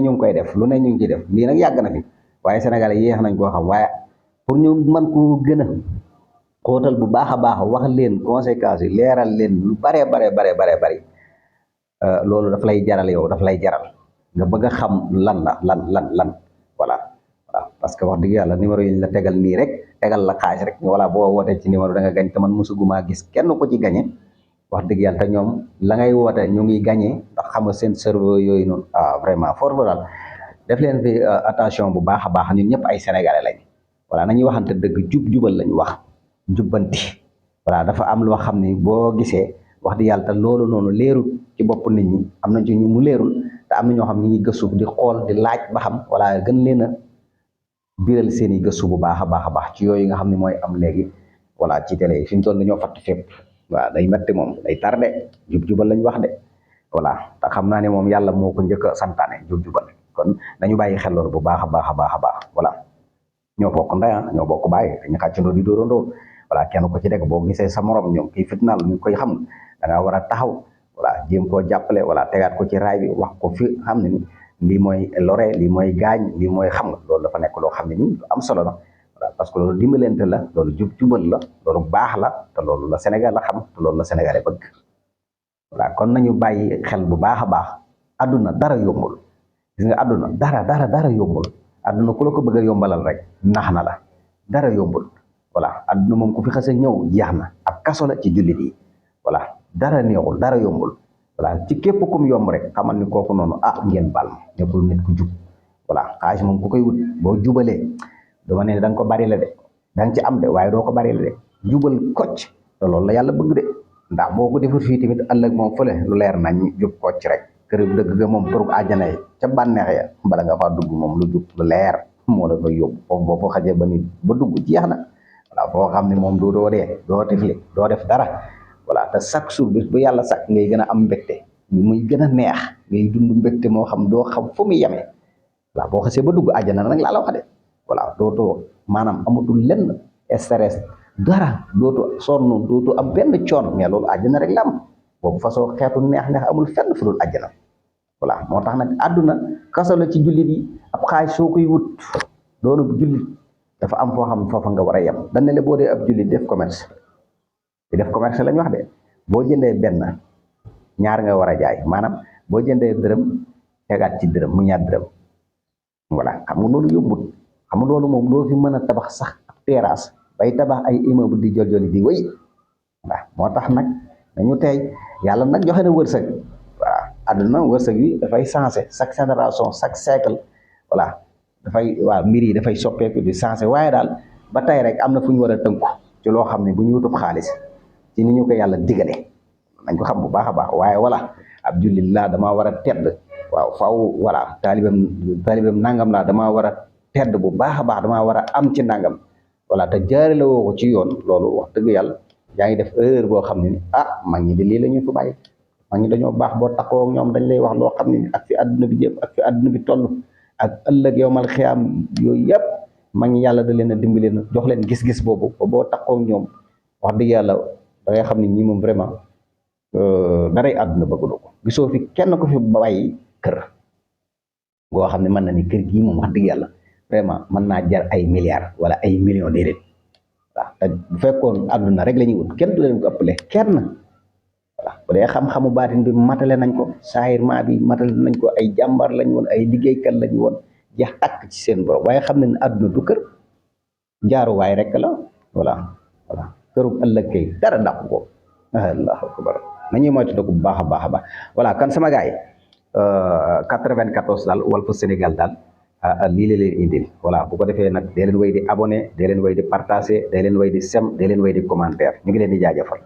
ñu ngi koy def lu ne ñu ngi ciy def lii nag yàgg na fi waaye Sénégal yéex nañ koo xam waaye pour ñu mën koo gën a xóotal bu baax a baax wax leen conséquences yi leeral leen lu bare bari loolu daf lay jaral yow daf lay jaral nga bëgg a xam lan la lan voilà waaw parce que wax dëgg yàlla numéro yi ñu la tegal nii rek tegal la xaaj rek voilà boo wootee ci numéro da nga gañ te man mosuguma gis kenn ko ci gañe wax dëgg yàlla te ñoom la ngay woote ñu ngi gañee ndax xam nga seen serveur yooyu noonu vraiment fort daal def leen fi attention bu baax a baax ñun ñëpp ay sénégalais lañ voilà nañuy waxante dëgg jubal lañ wax jubbanti voilà dafa am loo xam ni boo gisee wax di yàlla te loolu noonu leerul ci bopp nit ñi am na ci ñu mu leerul te am na ñoo xam ñi ngi gëstu di xool di laaj ba xam voilà gën leen a biral seen i gëstu bu baax a baax ci yooyu nga xam ne mooy am léegi voilà ci télé yi fi mu toll dañoo fatt fépp waaw day metti moom day tardé jubal lañ wax de voilà te xam naa ne moom yàlla moo ko njëkk a santaane jubal kon nañu bàyyi xel loolu bu baax a baax voilà ñoo bokk ndey ñoo bokk bàyyi dañu xàccandoo di dóorandoo voilà kenn ko ci dégg boo gisee sa morom ñoom kii fitnaal ñu koy xam da ngaa war a taxaw voilà jéem koo jàppale voilà tegaat ko ci raay bi wax ko fi xam ne ni lii mooy lore lii mooy gaañ lii mooy xam nga loolu dafa nekk loo xam ne ni lu am solo la voilà parce que loolu dimbalante la loolu jubal la loolu baax la te loolu la Sénégal la xam te loolu la Sénégalais bëgg voilà kon nañu bàyyi xel bu baax a baax àdduna dara yombul gis nga àdduna dara yombul àdduna ku la ko bëgg a yombalal rek nax na la dara yombul voilà àdduna moom ku fi xase ñëw jeex na ab kaso la ci jullit yi voilà dara neexul dara yombul voilà ci képp kum yomb rek xamal ni kooku noonu ngeen bal ma nekkul nit ku jub voilà xaalis moom ku koy wut boo jubalee dama ne da nga ko bari la de da nga ci am de waaye doo ko bari la de jubal kocc te loolu la yàlla bëgg de ndax boo ko defut fii tamit ëllëg moom fële lu leer nañ jub kocc rek kër dëgg ga moom këru àjjana yi ca bànneex ya bala nga faa dugg moom lu jub lu leer moo la koy yóbbu foofu boo fa xajee ba nit ba dugg jeex na voilà foo xam ne moom doo dee doo tifli doo def dara voilà te chaque jour bis bu yàlla sàkk ngay gën a am mbégte muy gën a neex ngay dund mbégte moo xam doo xam fu muy yemee voilà boo xasee ba dugg àjjana nag laa la wax de voilà dootoo maanaam amatul lenn stress dara dootu sonn dootu am benn coon mais loolu àjjana rek la am boobu façon xeetu neex amul fenn fu dul àjjana voilà moo tax nag àdduna kaso la ci jullit yi ab xaaj soo koy wut doonu jullit dafa am foo xam foofa nga war a yem dañ ne la boo dee ab jullit def commerce di def commerce lañ wax de boo jëndee benn ñaar nga war a jaay maanaam boo jëndee dërëm tegaat ci dërëm mu ñaar dërëm voilà xam nga loolu yombut xam nga loolu moom doo fi mën a tabax sax ab terrasse bay tabax ay immeuble di jol-joli di wéy waaw moo tax nag dañu tey yàlla nag joxe na wërsëg voilà àdduna wërsëg wi dafay changé chaque génération chaque siècle voilà waaw mbir yi dafay soppeeku di changé waaye daal ba tey rek am na fu ñu war a tënku ci loo xam ne bu ñu wutub xaalis ci ni ñu ko yàlla digale nañ ko xam bu baax a baax waaye voilà ab jullit laa damaa war a tedd waaw faaw voilà taalibam nangam laa damaa war a tedd bu baax a baax damaa war a am ci nangam voilà te jaarale woo ko ci yoon loolu wax dëgg yàlla yaa ngi def erreur boo xam ne ni mag ñi de lii la ñu fi bàyyi mag ñi dañoo baax boo takkoo ak ñoom dañ lay wax loo xam ne ak fi àdduna bi jëm ak fi àdduna bi toll ak ëllëg yow mal xiyaam yooyu yëpp mag ñi yàlla da leen a dimbali na jox leen gis-gis boobu ba boo takkoo ak ñoom wax dëgg yàlla da ngay xam ne ñii moom vraiment daray àdduna bëggulu ko gisoo fi kenn ko fi bàyyi kër goo xam ne mën na ni kër gii moom wax dëgg yàlla vraiment mën naa jar ay milliards wala ay millions déedéet waaw te bu fekkoon àdduna rek la ñuy wut kenn du leen ko ëppale kenn voilà bu dee xam-xamu baatin bi matale nañ ko saahirment bi matale nañ ko ay jàmbar lañ woon ay liggéeykat lañ woon jeex takk ci seen borom waaye xam ne ne àdduna du kër jaaruwaay rek la voilà këru ëllëg kay dara dàq ko allahu akbar nañuy moytu ko bu baax a baax voilà kan sama gars yi 94 daal Walf Sénégal daal lii la leen indil voilà bu ko defee nag dee leen way di abonné dee leen way di partagé dee leen way di sem dee leen way di commentaire ñu ngi leen di jaajëfal